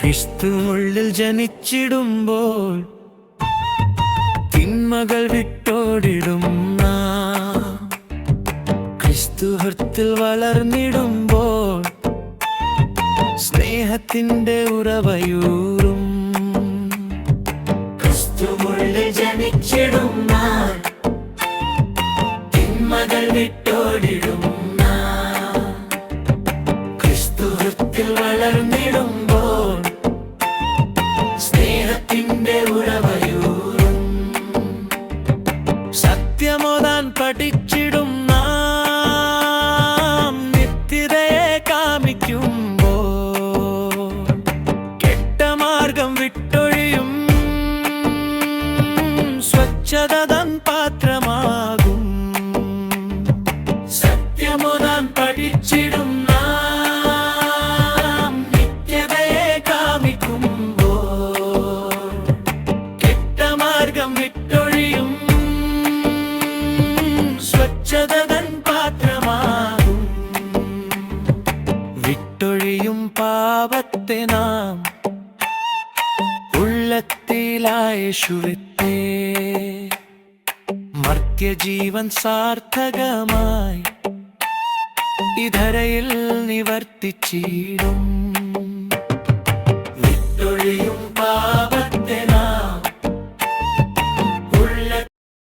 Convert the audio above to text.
ക്രിസ്തു ഉള്ളിൽ ജനിച്ചിടുമ്പോൾ തിന്മകൾ വിട്ടോടിടും നാം. ക്രിസ്തു ഹൃത്തിൽ വളർന്നിടുമ്പോൾ സ്നേഹത്തിന്റെ ഉറവയൂറും. ക്രിസ്തു ഉള്ളിൽ ജനിച്ചിടും നാം, തിന്മകൾ വിട്ടോടിടും നാം. ക്രിസ്തു ഹൃത്തിൽ വളർന്നിടുമ്പോൾ സ്നേഹത്തിന്റെ ഉറവയൂറും. സത്യമോതാൻ പഠിച്ചിടും നാം, നിത്യതയെ കാമിക്കുമ്പോൾ കെട്ട മാർഗം വിട്ടൊഴിയും സ്വച്ഛത തൻ പാത്രമാകും. സത്യമോതാൻ പഠിച്ചിടും നാം, നിത്യതയെ കാമിക്കുമ്പോൾ കെട്ട മാർഗം വിട്ടൊഴിയും സ്വച്ഛത തൻ പാത്രമാകും. വിട്ടൊഴിയും പാപത്തെ നാം ഉള്ളത്തിലായേശുവിത്തെ മർത്യജീവൻ സാർത്ഥകമായി ഇധരയിൽ നിവർത്തിച്ചിടും.